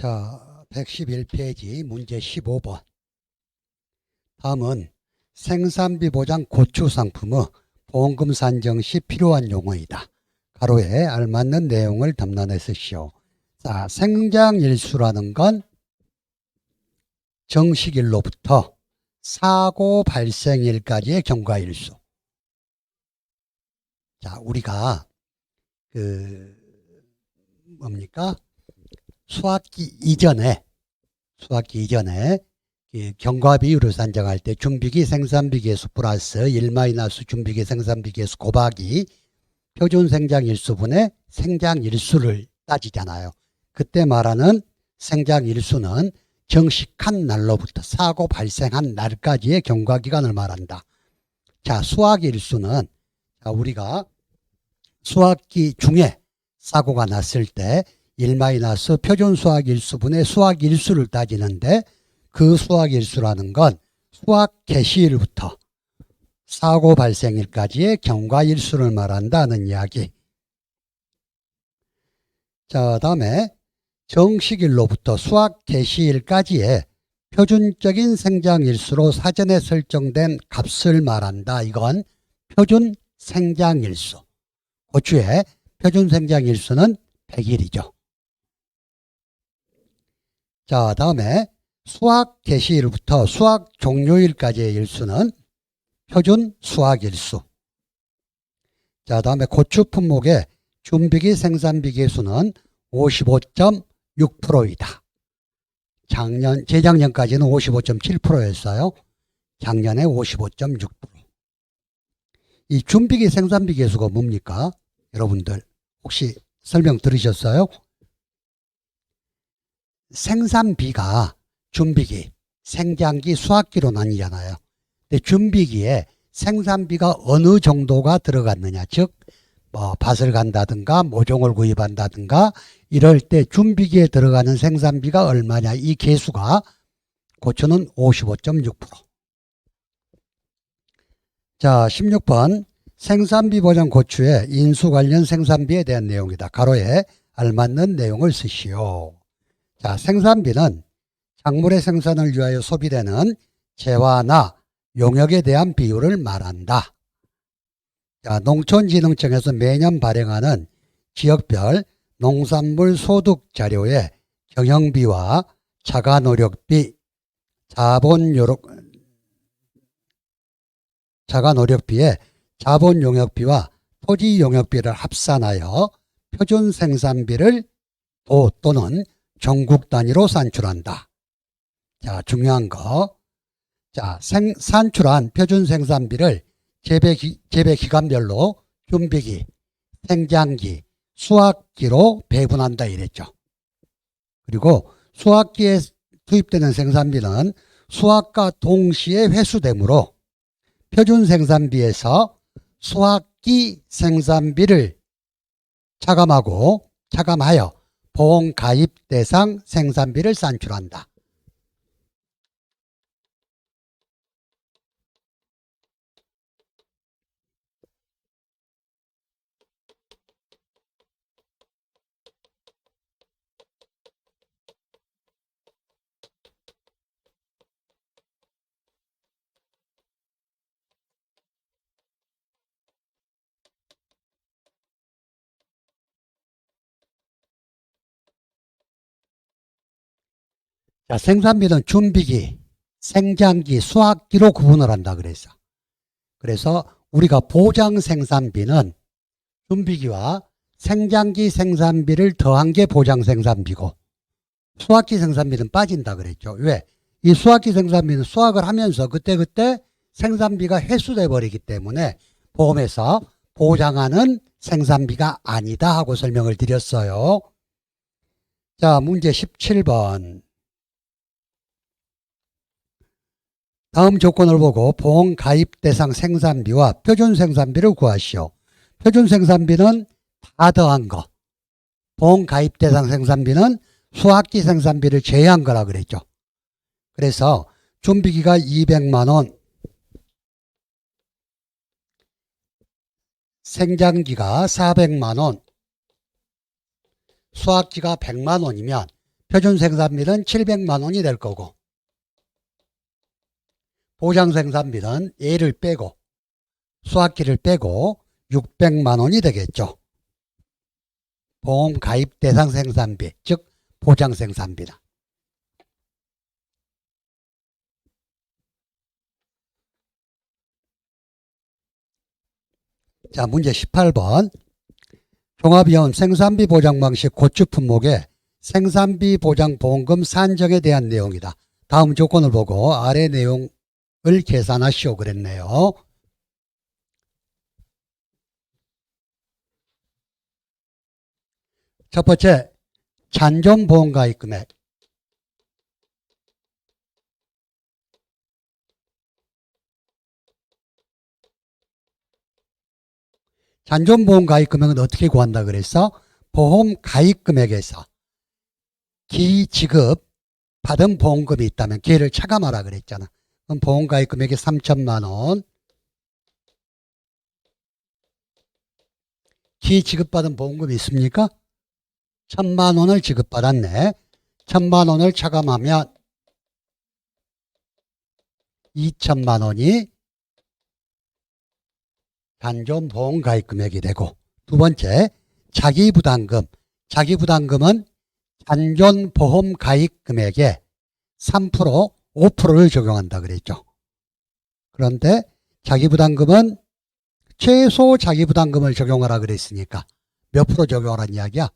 자, 111페이지 문제 15번. 다음은 생산비 보장 고추 상품의 보험금 산정 시 필요한 용어이다. 가로에 알맞는 내용을 담론해 쓰시오. 자, 생장일수라는 건 정식일로부터 사고 발생일까지의 경과일수. 자, 우리가 수학기 이전에 경과비율을 산정할 때 준비기 생산비 계수 플러스 1 마이너스 준비기 생산비 계수 곱하기 표준 생장일수분의 생장일수를 따지잖아요. 그때 말하는 생장일수는 정식한 날로부터 사고 발생한 날까지의 경과기간을 말한다. 자, 수학일수는 우리가 수학기 중에 사고가 났을 때 1 마이너스 표준 수학일수분의 수학일수를 따지는데, 그 수학일수라는 건 수학 개시일부터 사고 발생일까지의 경과일수를 말한다는 이야기. 자, 다음에 정식일로부터 수학 개시일까지의 표준적인 생장일수로 사전에 설정된 값을 말한다. 이건 표준 생장일수. 고추의 표준 생장일수는 100일이죠. 자, 다음에 수학 개시일부터 수학 종료일까지의 일수는 표준 수학일수. 자, 다음에 고추 품목의 준비기 생산비 계수는 55.6%이다. 재작년까지는 55.7%였어요. 작년에 55.6%. 이 준비기 생산비 계수가 뭡니까? 여러분들 혹시 설명 들으셨어요? 생산비가 준비기, 생장기, 수학기로 나뉘잖아요. 근데 준비기에 생산비가 어느 정도가 들어갔느냐, 즉 밭을 간다든가 모종을 구입한다든가 이럴 때 준비기에 들어가는 생산비가 얼마냐, 이 계수가 고추는 55.6%. 자, 16번 생산비 보장 고추의 인수 관련 생산비에 대한 내용이다. 가로에 알맞는 내용을 쓰시오. 자, 생산비는 작물의 생산을 위하여 소비되는 재화나 용역에 대한 비율을 말한다. 자, 농촌진흥청에서 매년 발행하는 지역별 농산물 소득 자료에 경영비와 자가노력비, 자가노력비에 자본용역비와 토지용역비를 합산하여 표준 생산비를 도 또는 전국 단위로 산출한다. 자, 중요한 거. 자, 산출한 표준 생산비를 재배 기간별로 준비기, 생장기, 수확기로 배분한다 이랬죠. 그리고 수확기에 투입되는 생산비는 수확과 동시에 회수되므로 표준 생산비에서 수확기 생산비를 차감하여 보험 가입 대상 생산비를 산출한다. 자, 생산비는 준비기, 생장기, 수확기로 구분을 한다 그랬어. 그래서 우리가 보장 생산비는 준비기와 생장기 생산비를 더한 게 보장 생산비고, 수확기 생산비는 빠진다 그랬죠. 왜? 이 수확기 생산비는 수확을 하면서 그때그때 생산비가 회수돼 버리기 때문에 보험에서 보장하는 생산비가 아니다 하고 설명을 드렸어요. 자, 문제 17번. 다음 조건을 보고 보험 가입 대상 생산비와 표준 생산비를 구하시오. 표준 생산비는 다 더한 거. 보험 가입 대상 생산비는 수학기 생산비를 제외한 거라 그랬죠. 그래서 준비기가 200만 원, 생장기가 400만 원, 수학기가 100만 원이면 표준 생산비는 700만 원이 될 거고, 보장 생산비는 A를 빼고 수학기를 빼고 600만 원이 되겠죠. 보험 가입 대상 생산비, 즉 보장 생산비다. 자, 문제 18번. 종합위험 생산비 보장 방식 고추 품목의 생산비 보장 보험금 산정에 대한 내용이다. 다음 조건을 보고 아래 내용을 계산하시오 그랬네요. 첫 번째, 잔존 보험 가입 금액. 잔존 보험 가입 금액은 어떻게 구한다 그랬어? 보험 가입 금액에서 기 지급 받은 보험금이 있다면 기를 차감하라 그랬잖아. 그럼 보험 가입 금액이 3천만 원. 기 지급받은 보험금이 있습니까? 1,000만 원을 지급받았네. 1,000만 원을 차감하면 2천만 원이 잔존 보험 가입 금액이 되고, 두 번째, 자기부담금. 자기부담금은 잔존 보험 가입 금액에 3%, 5%를 적용한다 그랬죠. 그런데 자기부담금은 최소 자기부담금을 적용하라 그랬으니까 몇 프로 적용하라는 이야기야?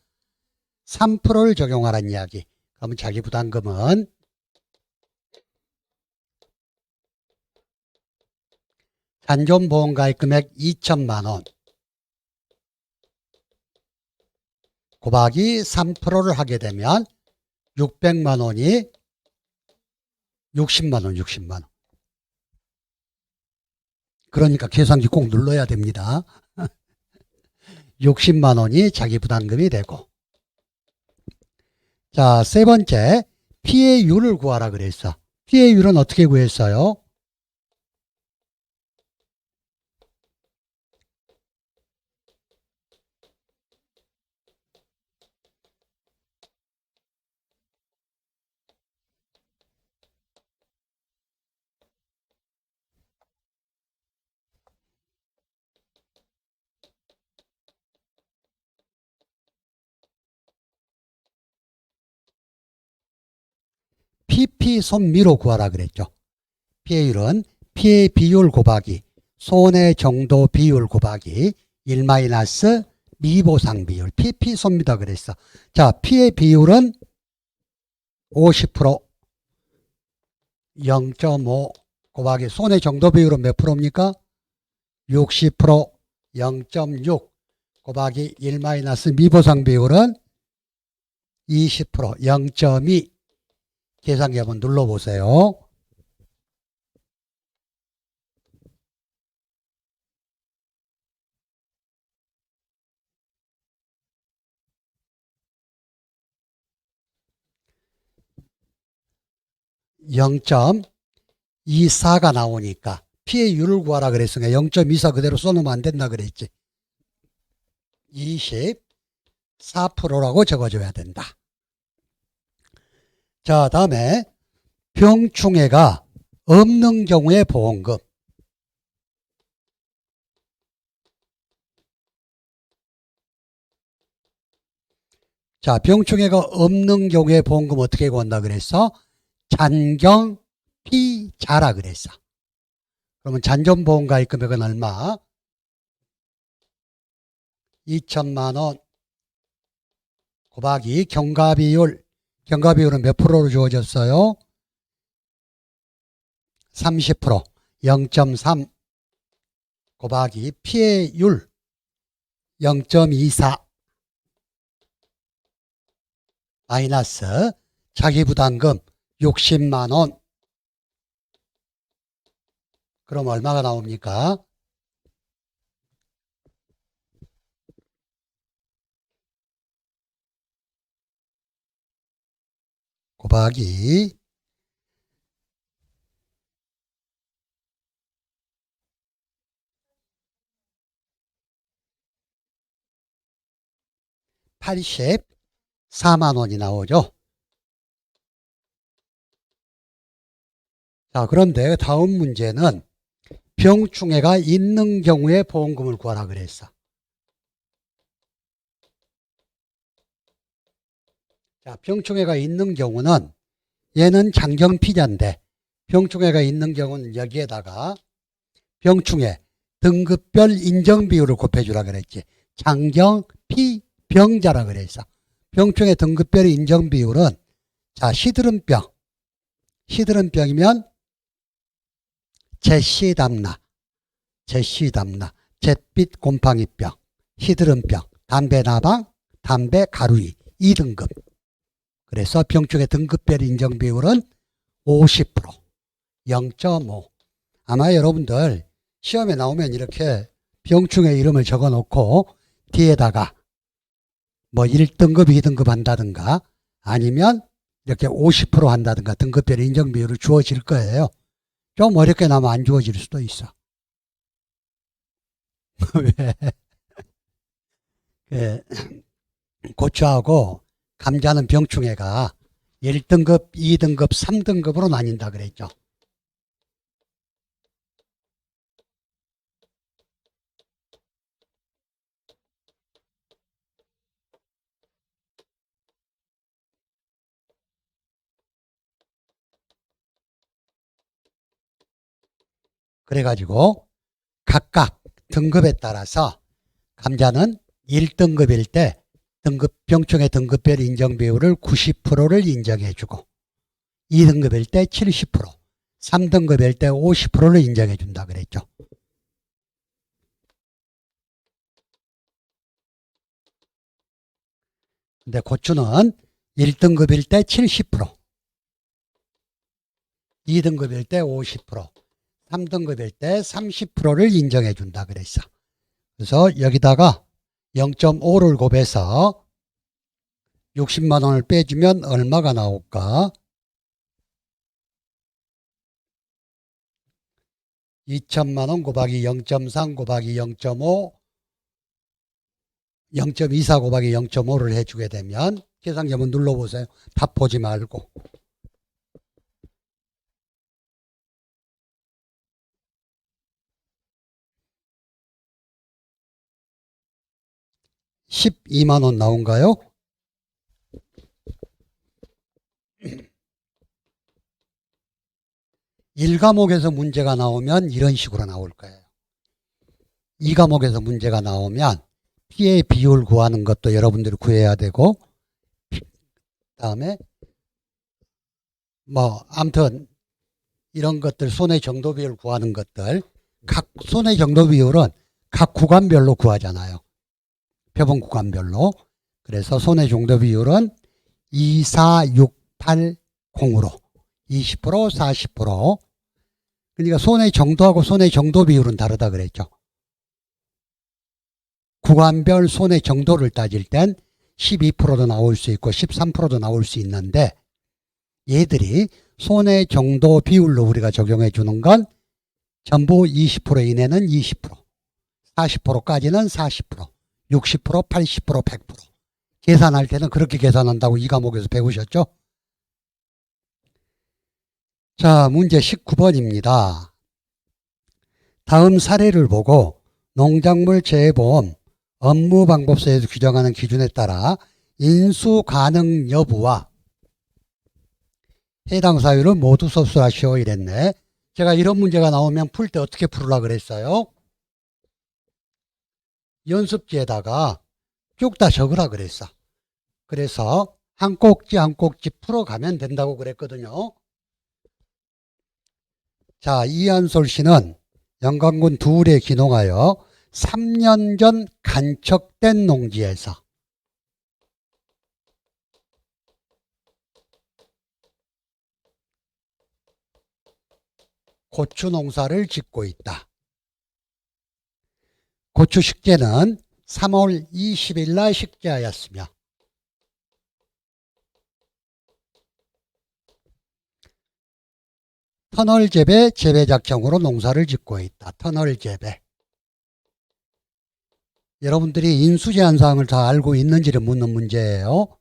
3%를 적용하라는 이야기. 그러면 자기부담금은 잔존보험 가입 금액 2천만 원 곱하기 3%를 하게 되면 600만 원이 60만 원, 60만 원. 그러니까 계산기 꼭 눌러야 됩니다. 60만 원이 자기부담금이 되고. 자, 세 번째, 피해율을 구하라 그랬어. 피해율은 어떻게 구했어요? PP 손미로 구하라 그랬죠. 피해율은 피해 비율 곱하기 손해 정도 비율 곱하기 1 마이너스 미보상 비율. PP 손미다 그랬어. 자, 피해 비율은 50%, 0.5 곱하기 손해 정도 비율은 몇 프로입니까? 60%, 0.6 곱하기 1 마이너스 미보상 비율은 20%, 0.2. 계산기 한번 눌러보세요. (0.24가) 나오니까 피해율을 구하라 그랬으니까 0.24 그대로 써놓으면 안 된다 그랬지. 24%라고 적어줘야 된다. 자, 다음에 병충해가 없는 경우의 보험금. 자, 병충해가 없는 경우의 보험금 어떻게 구한다 그랬어? 잔경 피자라 그랬어. 그러면 잔존보험 가입 금액은 얼마? 2천만 원 곱하기 경과비율. 경과비율은 몇 프로로 주어졌어요? 30%, 0.3 곱하기 피해율 0.24 마이너스 자기부담금 60만 원. 그럼 얼마가 나옵니까? 곱하기 84만 원이 나오죠. 자, 그런데 다음 문제는 병충해가 있는 경우에 보험금을 구하라 그랬어. 자, 병충해가 있는 경우는 얘는 장정피자인데 병충해가 있는 경우는 여기에다가 병충해 등급별 인정비율을 곱해주라 그랬지. 장정피병자라 그랬어. 병충해 등급별 인정비율은 자, 시드름병이면 제시담나, 잿빛 곰팡이병, 시드름병, 담배나방, 담배가루이 2등급. 그래서 병충해 등급별 인정비율은 50%, 0.5. 아마 여러분들 시험에 나오면 이렇게 병충해 이름을 적어 놓고 뒤에다가 뭐 1등급, 2등급 한다든가 아니면 이렇게 50% 한다든가 등급별 인정비율을 주어질 거예요. 좀 어렵게 나면 안 주어질 수도 있어. 왜? 고추하고 감자는 병충해가 1등급, 2등급, 3등급으로 나뉜다 그랬죠. 그래가지고 각각 등급에 따라서 감자는 1등급일 때 병충해 등급별 인정비율을 90%를 인정해주고 2등급일 때 70%, 3등급일 때 50%를 인정해준다 그랬죠. 근데 고추는 1등급일 때 70%, 2등급일 때 50%, 3등급일 때 30%를 인정해준다 그랬어. 그래서 여기다가 0.5를 곱해서 60만 원을 빼주면 얼마가 나올까? 2천만 원 곱하기 0.3 곱하기 0.5, 0.24 곱하기 0.5를 해주게 되면 계산기 한번 눌러보세요. 답 보지 말고. 12만 원 나온가요? 일 과목에서 문제가 나오면 이런 식으로 나올 거예요. 이 과목에서 문제가 나오면 피해 비율 구하는 것도 여러분들이 구해야 되고, 다음에 뭐 아무튼 이런 것들 손해 정도 비율 구하는 것들, 각 손해 정도 비율은 각 구간별로 구하잖아요. 표본 구간별로. 그래서 손해 정도 비율은 2, 4, 6, 8, 0으로 20%, 40%. 그러니까 손해 정도하고 손해 정도 비율은 다르다 그랬죠. 구간별 손해 정도를 따질 땐 12%도 나올 수 있고 13%도 나올 수 있는데 얘들이 손해 정도 비율로 우리가 적용해 주는 건 전부 20% 이내는 20%, 40%까지는 40%, 60%, 80%, 100%. 계산할 때는 그렇게 계산한다고 이 과목에서 배우셨죠? 자, 문제 19번입니다. 다음 사례를 보고 농작물 재해보험 업무방법서에서 규정하는 기준에 따라 인수 가능 여부와 해당 사유를 모두 서술하시오 이랬네. 제가 이런 문제가 나오면 풀 때 어떻게 풀으라 그랬어요? 연습지에다가 쭉 다 적으라 그랬어. 그래서 한 꼭지 한 꼭지 풀어가면 된다고 그랬거든요. 자, 이한솔 씨는 영광군 두울에 기농하여 3년 전 간척된 농지에서 고추 농사를 짓고 있다. 고추 식재는 3월 20일 날 식재하였으며 터널 재배 재배작형으로 농사를 짓고 있다. 터널 재배. 여러분들이 인수제한사항을 다 알고 있는지를 묻는 문제예요.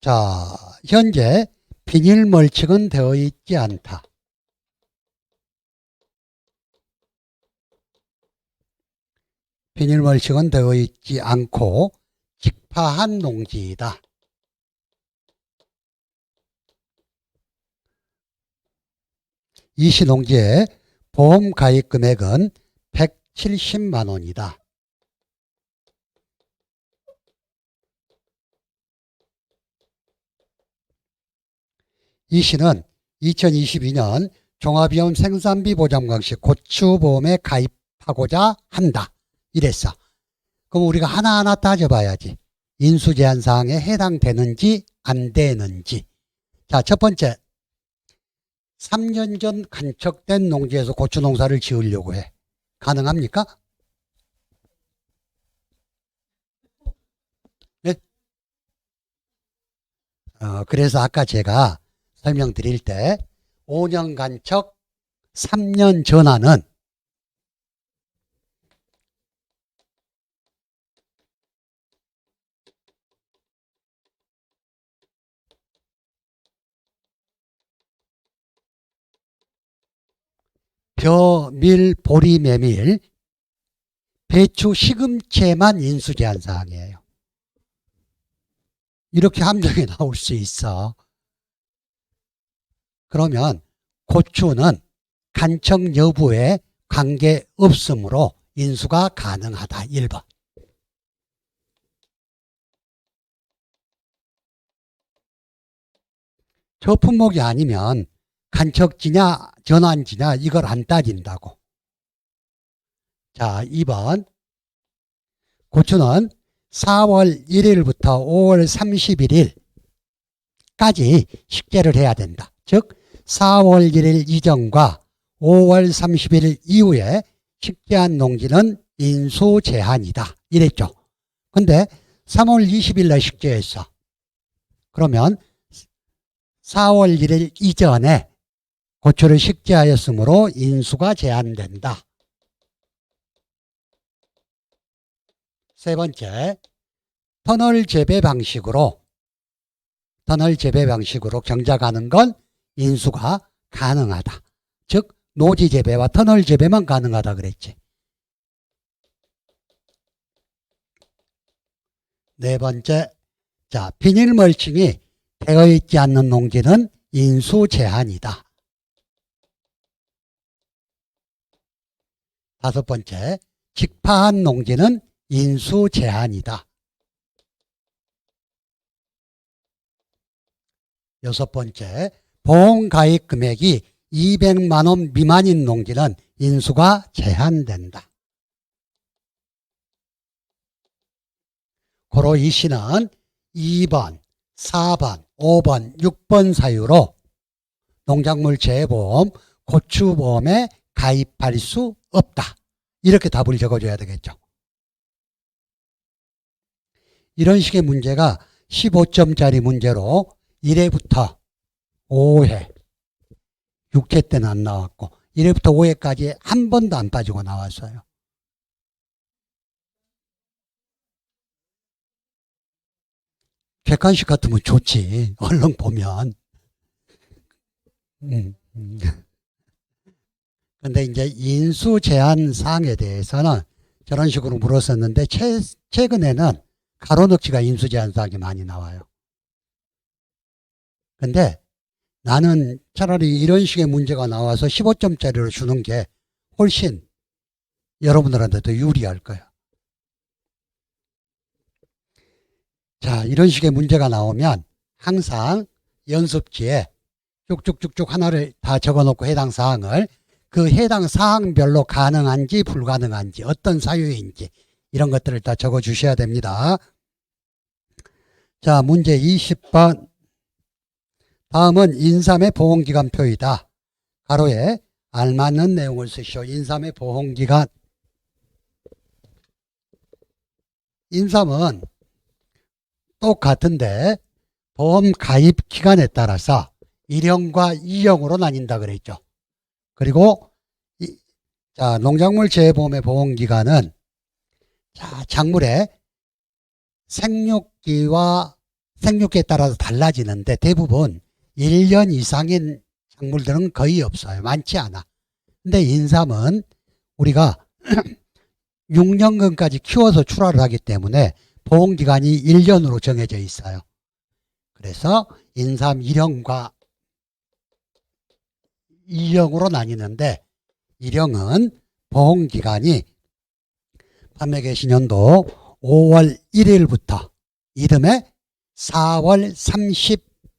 자, 현재 비닐 멀칭은 되어 있지 않다. 비닐멀칭은 되어 있지 않고 직파한 농지이다. 이 시농지의 보험 가입 금액은 170만 원이다. 이 시는 2022년 종합위험 생산비 보장 방식 고추보험에 가입하고자 한다. 이랬어. 그럼 우리가 하나하나 따져봐야지. 인수제한사항에 해당되는지 안 되는지. 자, 첫 번째. 3년 전 간척된 농지에서 고추 농사를 지으려고 해. 가능합니까? 네? 그래서 아까 제가 설명드릴 때 5년 간척 3년 전환은 벼, 밀, 보리, 메밀, 배추, 시금치에만 인수제한사항이에요. 이렇게 함정이 나올 수 있어. 그러면 고추는 간척 여부에 관계없으므로 인수가 가능하다. 1번. 저 품목이 아니면 간척지냐 전환지냐 이걸 안 따진다고. 자, 2번. 고추는 4월 1일부터 5월 31일까지 식재를 해야 된다. 즉 4월 1일 이전과 5월 31일 이후에 식재한 농지는 인수 제한이다. 이랬죠. 근데 3월 20일 날 식재했어. 그러면 4월 1일 이전에 고추를 식재하였으므로 인수가 제한된다. 세 번째, 터널 재배 방식으로 경작하는 건 인수가 가능하다. 즉 노지 재배와 터널 재배만 가능하다 그랬지. 네 번째, 자, 비닐 멀칭이 되어 있지 않는 농지는 인수 제한이다. 다섯 번째, 직파한 농지는 인수 제한이다. 여섯 번째, 보험 가입 금액이 200만 원 미만인 농지는 인수가 제한된다. 고로 이 시는 2번, 4번, 5번, 6번 사유로 농작물 재보험, 고추보험에 가입할 수 없다. 이렇게 답을 적어줘야 되겠죠. 이런 식의 문제가 15점짜리 문제로 1회부터 5회, 6회 때는 안 나왔고 1회부터 5회까지 한 번도 안 빠지고 나왔어요. 객관식 같으면 좋지. 얼른 보면. 근데 이제 인수 제한 사항에 대해서는 저런 식으로 물었었는데 최근에는 가로넣기가 인수 제한 사항이 많이 나와요. 근데 나는 차라리 이런 식의 문제가 나와서 15점짜리로 주는 게 훨씬 여러분들한테 더 유리할 거야. 자, 이런 식의 문제가 나오면 항상 연습지에 쭉쭉쭉쭉 하나를 다 적어놓고 해당 사항을 그 해당 사항별로 가능한지 불가능한지 어떤 사유인지 이런 것들을 다 적어 주셔야 됩니다. 자, 문제 20번. 다음은 인삼의 보험기간표이다. 가로에 알맞는 내용을 쓰시오. 인삼의 보험기간. 인삼은 똑같은데 보험 가입 기간에 따라서 1형과 2형으로 나뉜다 그랬죠. 그리고 자, 농작물 재보험의 보험기간은 자, 작물의 생육기에 따라서 달라지는데 대부분 1년 이상인 작물들은 거의 없어요. 많지 않아. 근데 인삼은 우리가 6년근까지 키워서 출하를 하기 때문에 보험기간이 1년으로 정해져 있어요. 그래서 인삼 1형과 2형으로 나뉘는데 1형은 보험기간이 판매 개시년도 5월 1일부터 이듬해 4월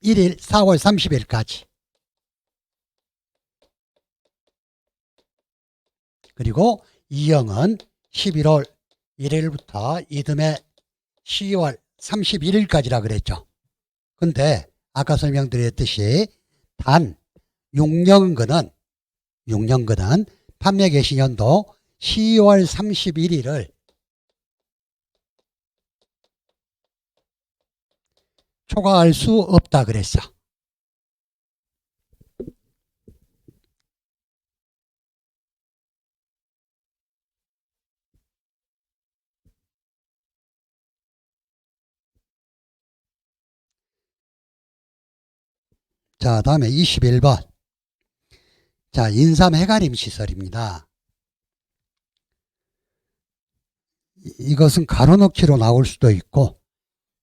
30일까지, 그리고 2형은 11월 1일부터 이듬해 10월 31일까지라 그랬죠. 근데 아까 설명드렸듯이 단 6년근은 판매 개시년도 10월 31일을 초과할 수 없다 그랬어. 자, 다음에 21번. 자, 인삼 해가림 시설입니다. 이것은 가로넣기로 나올 수도 있고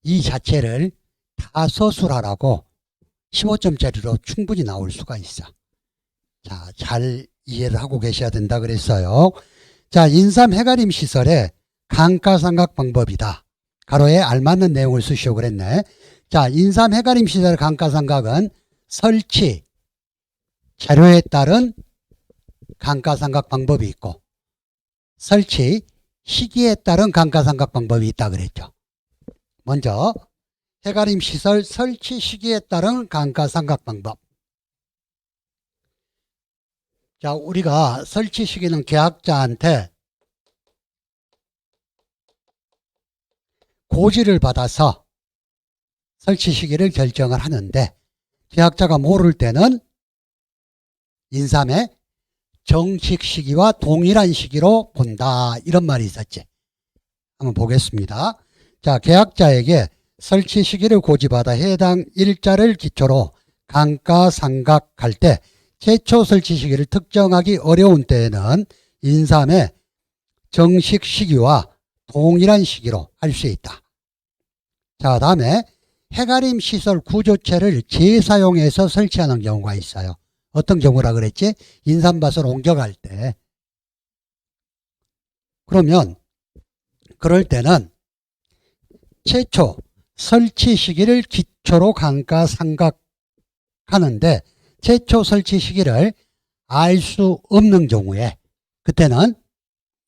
이 자체를 타서술하라고 15점짜리로 충분히 나올 수가 있어. 자, 잘 이해를 하고 계셔야 된다 그랬어요. 자, 인삼 해가림 시설의 감가상각 방법이다. 가로에 알맞는 내용을 쓰시오 그랬네. 자, 인삼 해가림 시설의 감가상각은 설치, 재료에 따른 감가상각 방법이 있고 설치, 시기에 따른 감가상각 방법이 있다 그랬죠. 먼저 해가림 시설 설치 시기에 따른 감가상각 방법. 자, 우리가 설치 시기는 계약자한테 고지를 받아서 설치 시기를 결정을 하는데 계약자가 모를 때는 인삼의 정식 시기와 동일한 시기로 본다, 이런 말이 있었지. 한번 보겠습니다. 자, 계약자에게 설치 시기를 고지받아 해당 일자를 기초로 감가상각할 때 최초 설치 시기를 특정하기 어려운 때에는 인삼의 정식 시기와 동일한 시기로 할 수 있다. 자, 다음에 해가림 시설 구조체를 재사용해서 설치하는 경우가 있어요. 어떤 경우라 그랬지? 인삼밭을 옮겨갈 때. 그러면 그럴 때는 최초 설치 시기를 기초로 감가상각하는데 최초 설치 시기를 알 수 없는 경우에 그때는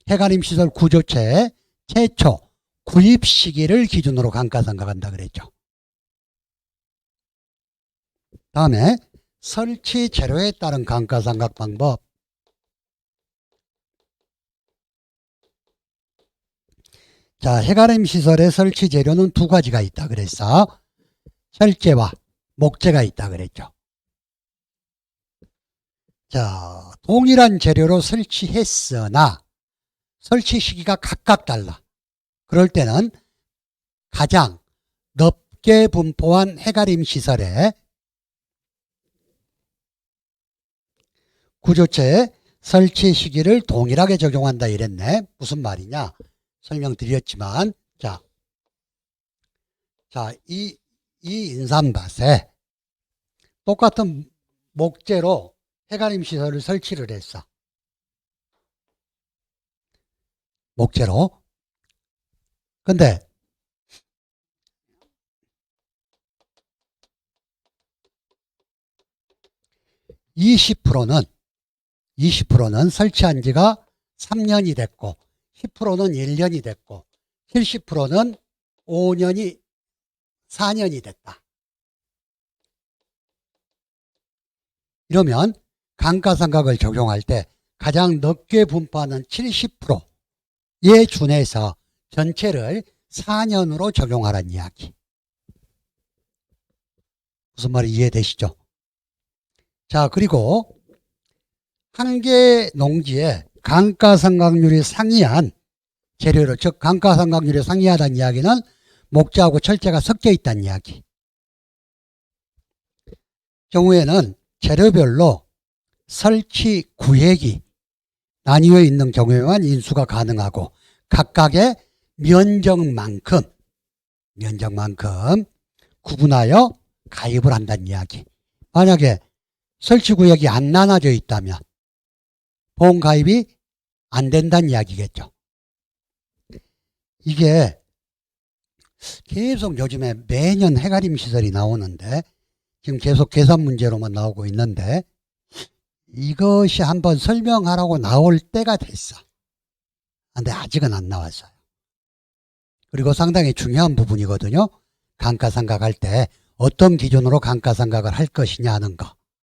해가림 시설 구조체의 최초 구입 시기를 기준으로 감가상각한다 그랬죠. 다음에 설치 재료에 따른 감가상각 방법. 자, 해가림 시설의 설치 재료는 두 가지가 있다 그랬어. 혈재와 목재가 있다 그랬죠. 자, 동일한 재료로 설치했으나 설치 시기가 각각 달라. 그럴 때는 가장 넓게 분포한 해가림 시설에 구조체의 설치 시기를 동일하게 적용한다 이랬네. 무슨 말이냐? 설명드렸지만, 이 인삼밭에 똑같은 목재로 해가림 시설을 설치를 했어. 목재로. 근데 20%는 설치한 지가 3년이 됐고 10%는 1년이 됐고 70%는 4년이 됐다. 이러면 감가상각을 적용할 때 가장 넓게 분포하는 70%에 준해서 전체를 4년으로 적용하라는 이야기. 무슨 말이 이해되시죠? 자, 그리고 한 개 농지에 감가상각률이 상이한 재료로, 즉 감가상각률이 상이하다는 이야기는 목재하고 철재가 섞여 있다는 이야기. 경우에는 재료별로 설치 구획이 나뉘어 있는 경우에만 인수가 가능하고 각각의 면적만큼 구분하여 가입을 한다는 이야기. 만약에 설치구역이 안 나눠져 있다면 보험 가입이 안 된다는 이야기겠죠. 이게 계속 요즘에 매년 해가림 시설이 나오는데 지금 계속 계산 문제로만 나오고 있는데 이것이 한번 설명하라고 나올 때가 됐어. 근데 아직은 안 나왔어요. 그리고 상당히 중요한 부분이거든요. 감가상각할 때 어떤 기준으로 감가상각을 할 것이냐 하는 거.